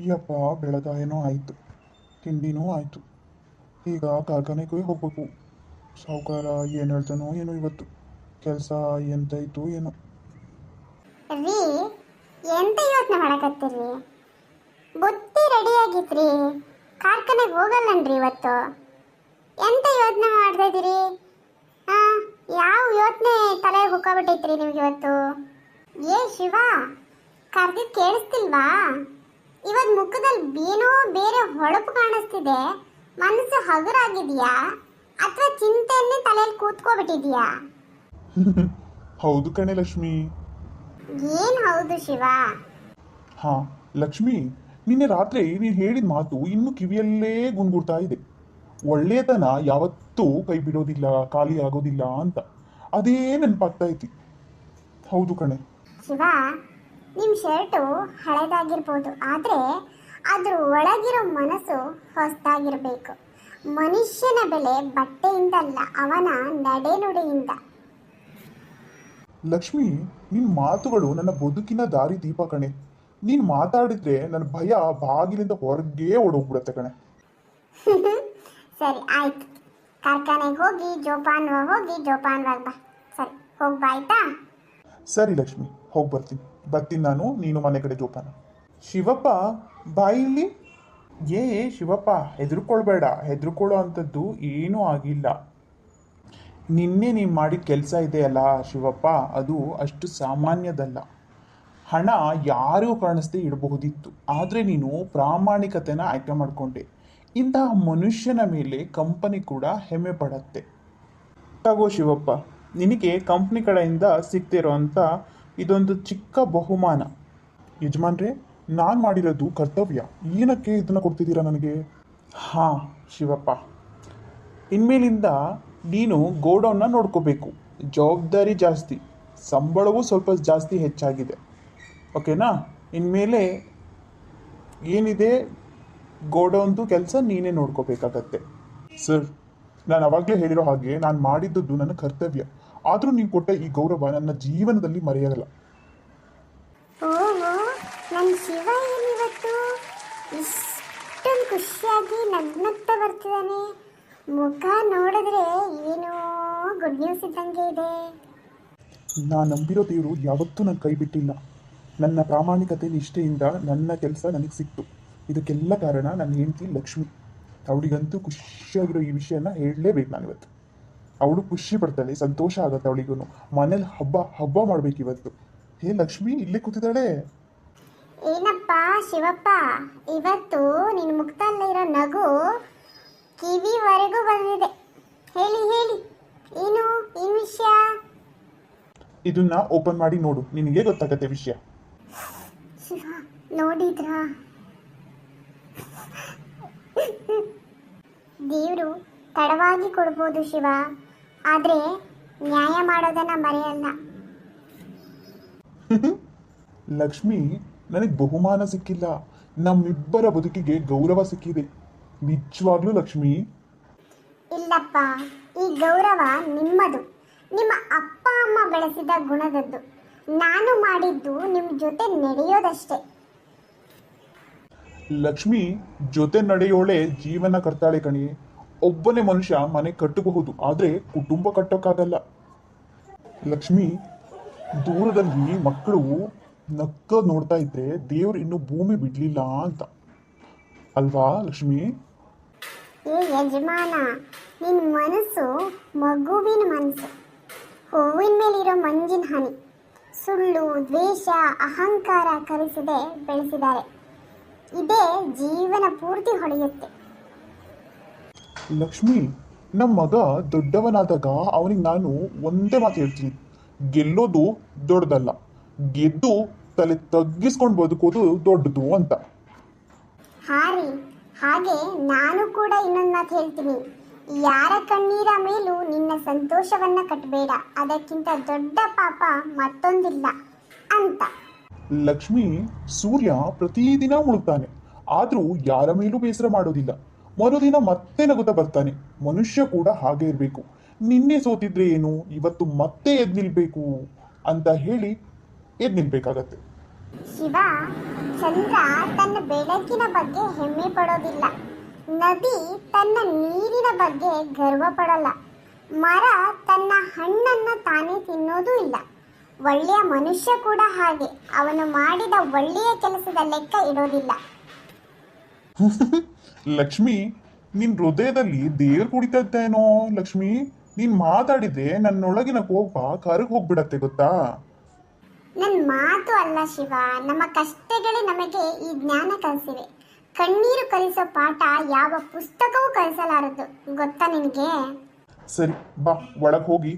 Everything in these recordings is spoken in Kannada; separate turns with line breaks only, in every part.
ಯಪ್ಪ ಬೆಳಗ ಏನೋ ಆಯಿತು, ತಿಂಡಿನೂ ಆಯಿತು. ಈಗ ಕಾರ್ಖಾನೆಗೆ ಹೋಗ್ಬೇಕು. ಸಾವುಕಾರ ಏನು ಹೇಳ್ತಾನೋ ಏನೋ ಇವತ್ತು. ಕೆಲಸ ಎಂತಾಯ್ತು ಏನೋ.
ರೀ, ಎಂತ ಯೋಚನೆ ಮಾಡಕತ್ತೀರಿ? ಬುತ್ತಿ ರೆಡಿ ಆಗಿತ್ರಿ, ಕಾರ್ಖಾನೆಗೆ ಹೋಗಲ್ಲನ್ರಿ ಇವತ್ತು. ಎಂತ ಯೋಚನೆ ಮಾಡ್ತಾ ಇದೀರಿ? ಹಾ, ಯಾವ ಯೋಚನೆ ತಲೆ ಹುಕ್ಕಾಬಿಟ್ಟೈತ್ರಿ ನಿಮ್ಗೆ ಇವತ್ತು? ಏ ಶಿವ, ಕರ್ದಿದ್ ಕೇಳಿಸ್ತಿಲ್ವಾ? ಇವತ್ತು ಮುಖದಲ್ಲಿ ಏನೋ ಬೇರೆ ಹೊಳಪು ಕಾಣಿಸ್ತಿದೆ. ಮನಸ್ಸು ಹಗುರಾಗಿದೆಯಾ ಅಥವಾ ಚಿಂತೆಯನ್ನೇ ತಲೆಯಲ್ಲಿ ಕೂತ್ಕೋಬಿಟ್ಟಿದ್ಯಾ?
ಹೌದು ಕಣೆ ಲಕ್ಷ್ಮಿ.
ಏನ್ ಹೌದು ಶಿವ?
ಹಾ ಲಕ್ಷ್ಮಿ, ನಿನ್ನೆ ರಾತ್ರಿ ನೀನು ಹೇಳಿದ ಮಾತು ಇನ್ನೂ ಕಿವಿಯಲ್ಲೇ ಗುನ್ಗುಡ್ತಾ ಇದೆ. ಒಳ್ಳೆಯತನ ಯಾವತ್ತೂ ಕೈ ಬಿಡೋದಿಲ್ಲ, ಖಾಲಿ ಆಗೋದಿಲ್ಲ ಅಂತ. ಅದೇ ನೆನಪಾಗ್ತಾ ಐತಿ. ಹೌದು ಕಣೆ.
ಶಿವ, ನಿಮ್ಮ ಶರ್ಟು ಹಳೆದಾಗಿರ್ಬೋದು, ಆದರೆ ಅದ್ರ ಒಳಗಿರೋ ಮನಸ್ಸು ಹೊಸದಾಗಿರ್ಬೇಕು. ಮನುಷ್ಯನ ಬೆಲೆ ಬಟ್ಟೆಯಿಂದಲ್ಲ, ಅವನ ನಡೆನುಡಿಯಿಂದ.
ಲಕ್ಷ್ಮಿ, ನಿನ್ ಮಾತುಗಳು ನನ್ನ ಬದುಕಿನ ದಾರಿ ದೀಪ ಕಣೆ. ನೀನ್ ಮಾತಾಡಿದ್ರೆ ನನ್ನ ಭಯ ಬಾಗಿಲಿಂದ ಹೊರಗೆ ಓಡೋಗ್ಬಿಡತ್ತೆ ಕಣೆ.
ಸರಿ ಆಯ್ತು, ಕಾರ್ಖಾನೆಗೆ ಹೋಗಿ ಜೋಪಾನ್ವಾಗಿ ಬಾ. ಸರಿ, ಹೋಗ್ಬಾ ಆಯ್ತಾ?
ಸರಿ ಲಕ್ಷ್ಮಿ, ಹೋಗಿ ಬರ್ತೀನಿ ನಾನು, ನೀನು ಮನೆ ಕಡೆ ಜೋಪಾನ. ಶಿವಪ್ಪ ಬಾಯಿ ಇಲ್ಲಿ. ಶಿವಪ್ಪ, ಹೆದರ್ಕೊಳ್ಬೇಡ. ಹೆದರ್ಕೊಳ್ಳೋ ಅಂಥದ್ದು ಏನೂ ಆಗಿಲ್ಲ. ನಿನ್ನೆ ನೀವು ಮಾಡಿದ ಕೆಲಸ ಇದೆಯಲ್ಲ ಶಿವಪ್ಪ, ಅದು ಅಷ್ಟು ಸಾಮಾನ್ಯದಲ್ಲ. ಹಣ ಯಾರಿಗೂ ಕಾಣಿಸ್ದೆ ಇಡಬಹುದಿತ್ತು, ಆದರೆ ನೀನು ಪ್ರಾಮಾಣಿಕತೆನ ಆಯ್ಕೆ ಮಾಡಿಕೊಂಡೆ. ಇಂತಹ ಮನುಷ್ಯನ ಮೇಲೆ ಕಂಪನಿ ಕೂಡ ಹೆಮ್ಮೆ ಪಡತ್ತೆ. ತಗೋ ಶಿವಪ್ಪ, ನಿನಗೆ ಕಂಪ್ನಿ ಕಡೆಯಿಂದ ಸಿಗ್ತಿರೋ ಅಂಥ ಇದೊಂದು ಚಿಕ್ಕ ಬಹುಮಾನ. ಯಜಮಾನ್ರೆ, ನಾನು ಮಾಡಿರೋದು ಕರ್ತವ್ಯ, ಏನಕ್ಕೆ ಇದನ್ನು ಕೊಡ್ತಿದ್ದೀರಾ ನನಗೆ? ಹಾಂ ಶಿವಪ್ಪ, ಇನ್ಮೇಲಿಂದ ನೀನು ಗೋಡೌನ್ನ ನೋಡ್ಕೋಬೇಕು. ಜವಾಬ್ದಾರಿ ಜಾಸ್ತಿ, ಸಂಬಳವೂ ಸ್ವಲ್ಪ ಜಾಸ್ತಿ ಹೆಚ್ಚಾಗಿದೆ. ಓಕೆನಾ? ಇನ್ಮೇಲೆ ಏನಿದೆ ಗೋಡೌನ್ದು ಕೆಲಸ ನೀನೇ ನೋಡ್ಕೋಬೇಕಾಗತ್ತೆ. ಸರ್, ನಾನು ಅವಾಗಲೇ ಹೇಳಿರೋ ಹಾಗೆ ನಾನು ಮಾಡಿದ್ದದ್ದು ನನ್ನ ಕರ್ತವ್ಯ. ಆದರೂ ನೀವು ಕೊಟ್ಟ ಈ ಗೌರವ ನನ್ನ ಜೀವನದಲ್ಲಿ ಮರೆಯಲ್ಲ.
ಓಹೋ, ನನ್ನ ಶಿವ ಏನಿವತ್ತು ಇಷ್ಟೊಂದು ಖುಷಿಯಾಗಿ ನಗ್ನಗ್ತಾ ಬರ್ತಿದ್ದಾನೆ. ಮುಖ ನೋಡಿದ್ರೆ ಏನೋ ಗುಡ್ ನ್ಯೂಸ್ ಇದ್ದಂಗೆ ಇದೆ.
ನಾನು ನಂಬಿರೋ ದೇವರು ಯಾವತ್ತೂ ನನ್ನ ಕೈ ಬಿಟ್ಟಿಲ್ಲ. ನನ್ನ ಪ್ರಾಮಾಣಿಕತೆ ನಿಷ್ಠೆಯಿಂದ ನನ್ನ ಕೆಲಸ ನನಗೆ ಸಿಕ್ತು. ಇದಕ್ಕೆಲ್ಲ ಕಾರಣ ನನ್ನ ಹೆಂಡತಿ ಲಕ್ಷ್ಮಿ. ಅವಳಿಗಂತೂ ಖುಷಿಯಾಗಿರೋ ಈ ವಿಷಯನ ಹೇಳಲೇಬೇಕು ನಾನಿವತ್ತು. ಅವಳು ಖುಷಿ ಪಡ್ತಾಳೆ, ಸಂತೋಷ ಆಗುತ್ತೆ ಅವಳಿಗೂ. ಮನೇಲಿ ಹಬ್ಬ ಮಾಡ್ಬೇಕು ಇವತ್ತು. ಹೇ ಲಕ್ಷ್ಮಿ, ಇಲ್ಲೇ ಕೂತಿದ್ದಾಳೆ.
ಏನಪ್ಪ ಶಿವಪ್ಪ, ಇವತ್ತು ನಿನ್ನ ಮುಖದಲ್ಲಿರೋ ನಗು ಕಿವಿವರೆಗೂ ಬಂದಿದೆ. ಹೇಳಿ ಏನು ವಿಷಯ?
ಇದನ್ನ ಓಪನ್ ಮಾಡಿ ನೋಡು, ನಿನಗೆ ಗೊತ್ತಾಗತ್ತೆ ವಿಷಯ.
ಶಿವ, ನೋಡಿದ್ರಾ? ದೇವರು ತಡವಾಗಿ ಕೊಡ್ಬೋದು ಶಿವ, ಆದರೆ ನ್ಯಾಯ ಮಾಡೋದನ್ನ ಮರೆಯಲ್ಲ.
ಲಕ್ಷ್ಮಿ, ನನಗೆ ಬಹುಮಾನ ಸಿಕ್ಕಿಲ್ಲ, ನಮ್ಮಿಬ್ಬರ ಬದುಕಿಗೆ ಗೌರವ ಸಿಕ್ಕಿದೆ. ನಿಜವಾಗ್ಲೂ ಲಕ್ಷ್ಮಿ.
ಇಲ್ಲಪ್ಪ, ಈ ಗೌರವ ನಿಮ್ಮದು, ನಿಮ್ಮ ಅಪ್ಪ ಅಮ್ಮ ಬೆಳೆಸಿದ ಗುಣದದ್ದು. ನಾನು ಮಾಡಿದ್ದು ನಿಮ್ಮ ಜೊತೆ ನಡೆಯೋದಷ್ಟೇ.
ಲಕ್ಷ್ಮಿ, ಜೊತೆ ನಡೆಯೋಳೆ ಜೀವನ ಕಟ್ತಾಳೆ ಕಣಿ. ಒಬ್ಬನೇ ಮನುಷ್ಯ ಮನೆ ಕಟ್ಟಬಹುದು, ಆದರೆ ಕುಟುಂಬ ಕಟ್ಟೋಕ್ಕಾಗಲ್ಲ. ಲಕ್ಷ್ಮಿ, ದೂರದಲ್ಲಿ ಮಕ್ಕಳು ನಕ್ಕ ನೋಡ್ತಾ ಇದ್ರೆ ದೇವ್ರು ಇನ್ನೂ ಭೂಮಿ ಬಿಡ್ಲಿಲ್ಲ ಅಂತ ಅಲ್ವಾ ಲಕ್ಷ್ಮಿ?
ಏ ಯಜಮಾನ, ನಿನ್ನ ಮನಸ್ಸು ಮಗುವಿನ ಮನಸ್ಸು, ಹೂವಿನ ಮೇಲಿರೋ ಮಂಜಿನ ಹನಿ. ಸುಳ್ಳು, ದ್ವೇಷ, ಅಹಂಕಾರ ಕಲಿಸದೆ ಬೆಳೆಸಿದ್ದಾರೆ. ಇದೇ ಜೀವನ ಪೂರ್ತಿ ಹೊಳೆಯುತ್ತೆ.
ಲಕ್ಷ್ಮಿ, ನಮ್ಮ ಮಗ ದೊಡ್ಡವನಾದಾಗ ಅವನಿಗೆ ನಾನು ಒಂದೇ ಮಾತು ಹೇಳ್ತೀನಿ, ಗೆಲ್ಲೋದು ದೊಡ್ಡದಲ್ಲ, ಗೆದ್ದು ತಲೆ ತಗ್ಗಿಸ್ಕೊಂಡು ಬದುಕೋದು ದೊಡ್ಡದು ಅಂತ.
ಹಾರಿ, ಹಾಗೆ ನಾನು ಕೂಡ ಇನ್ನೊಂದು ಮಾತು ಹೇಳ್ತೀನಿ, ಯಾರ ಕಣ್ಣೀರ ಮೇಲೂ ನಿನ್ನ ಸಂತೋಷವನ್ನ ಕಟ್ಟಬೇಡ, ಅದಕ್ಕಿಂತ ದೊಡ್ಡ ಪಾಪ ಮತ್ತೊಂದಿಲ್ಲ ಅಂತ.
ಲಕ್ಷ್ಮಿ, ಸೂರ್ಯ ಪ್ರತಿದಿನ ಮುಳುಗ್ತಾನೆ, ಆದ್ರೂ ಯಾರ ಮೇಲೂ ಬೇಸರ ಮಾಡೋದಿಲ್ಲ. ಮರುದಿನ ಮತ್ತೆ ನಗುತ್ತಾ ಬರ್ತಾನೆ. ಮನುಷ್ಯ ಕೂಡ ಹಾಗೆ ಇರಬೇಕು. ನಿನ್ನೆ ಸೋತಿದ್ರೆ ಏನು, ಇವತ್ತು ಮತ್ತೆ ಎದ್ ನಿಲ್ಬೇಕು ಅಂತ ಹೇಳಿ ಎದ್ ನಿಲ್ಬೇಕಾಗತ್ತೆ.
ಶಿವ, ಚಂದ್ರ ತನ್ನ ಬೆಳಕಿನ ಬಗ್ಗೆ ಹೆಮ್ಮೆ ಪಡೋದಿಲ್ಲ. ನದಿ ತನ್ನ ನೀರಿನ ಬಗ್ಗೆ ಗರ್ವ ಪಡಲ್ಲ. ಮರ ತನ್ನ ಹಣ್ಣನ್ನು ತಾನೇ ತಿನ್ನೋದೂ ಇಲ್ಲ. ಒಳ್ಳೆಯ ಮನುಷ್ಯ ಕೂಡ ಹಾಗೆ, ಅವನು ಮಾಡಿದ ಒಳ್ಳೆಯ ಕೆಲಸದ ಲೆಕ್ಕ ಇಡೋದಿಲ್ಲ.
ಲಕ್ಷ್ಮಿ, ನಿನ್ ಹೃದಯದಲ್ಲಿ ದೇವ್ರು ಕುಡಿತಾ ಇದ್ದೇನೋ ಲಕ್ಷ್ಮಿ. ನೀನ್ ಮಾತಾಡಿದ್ರೆ ನನ್ನೊಳಗಿನ ಕೋಪ ಕರಗ್ ಹೋಗ್ಬಿಡತ್ತೆ ಗೊತ್ತಾ.
ನನ್ನ ಮಾತು ಅಲ್ಲ ಶಿವ, ನಮ್ಮ ಕಷ್ಟಗಳೇ ನಮಗೆ ಈ ಜ್ಞಾನ ಕಲಿಸಿವೆ. ಕಣ್ಣೀರು ಕಲಿಸೋ ಪಾಠ ಯಾವ ಪುಸ್ತಕವೂ ಕಲಿಸಲಾರದು, ಗೊತ್ತಾ ನಿನಗೆ?
ಸರಿ ಬಾ, ಒಳಗ್ ಹೋಗಿ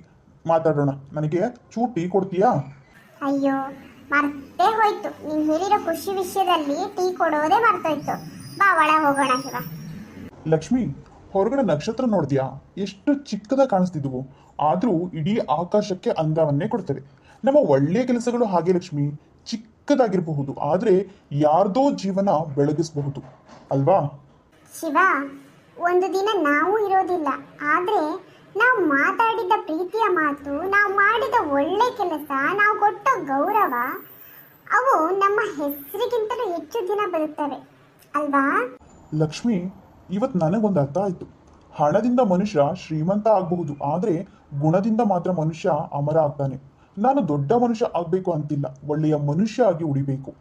ಮಾತಾಡೋಣ. ನನಗೆ ಚೂರು ಟೀ ಕೊಡ್ತೀಯಾ?
ಅಯ್ಯೋ, ಮರ್ತೇ ಹೋಯ್ತು. ನೀನು ಹೇಳಿರೋ ಖುಷಿ ವಿಷಯದಲ್ಲಿ ಟೀ ಕೊಡೋದೇ ಮರ್ತೋಯ್ತು. ಬಾ, ಒಳ ಹೋಗೋಣ ಶಿವ.
ಲಕ್ಷ್ಮಿ, ಹೊರಗಡೆ ನಕ್ಷತ್ರ ನೋಡ್ದ್ಯಾ? ಎಷ್ಟು ಚಿಕ್ಕದಾಗಿ ಕಾಣಿಸ್ತಿದ್ವು, ಆದ್ರೂ ಇಡೀ ಆಕಾಶಕ್ಕೆ ಅಂದವನ್ನೇ ಕೊಡ್ತವೆ. ನಮ್ಮ ಒಳ್ಳೆಯ ಕೆಲಸಗಳು ಹಾಗೆ ಲಕ್ಷ್ಮಿ, ಚಿಕ್ಕದಾಗಿರಬಹುದು ಆದ್ರೆ ಯಾರ್ದೋ ಜೀವನ ಬೆಳಗಿಸಬಹುದು ಅಲ್ವಾ?
ಶಿವ, ಒಂದು ದಿನ ನಾವು ಇರೋದಿಲ್ಲ, ಆದ್ರೆ ನಾವು ಮಾತಾಡಿದ ಪ್ರೀತಿಯ ಮಾತು, ನಾವು ಮಾಡಿದ ಒಳ್ಳೆ ಕೆಲಸ, ನಾವು ಕೊಟ್ಟ ಗೌರವ, ಅವು ನಮ್ಮ ಹೆಸರಿಗಿಂತಲೂ ಹೆಚ್ಚು ದಿನ ಬದುಕ್ತವೆ ಅಲ್ವಾ?
ಲಕ್ಷ್ಮಿ, ಇವತ್ತು ನನಗೊಂದು ಅರ್ಥ ಆಯ್ತು. ಹಣದಿಂದ ಮನುಷ್ಯ ಶ್ರೀಮಂತ ಆಗಬಹುದು, ಆದ್ರೆ ಗುಣದಿಂದ ಮಾತ್ರ ಮನುಷ್ಯ ಅಮರ ಆಗ್ತಾನೆ. ನಾನು ದೊಡ್ಡ ಮನುಷ್ಯ ಆಗ್ಬೇಕು ಅಂತಿಲ್ಲ, ಒಳ್ಳೆಯ ಮನುಷ್ಯ ಆಗಿ ಉಳಿಬೇಕು.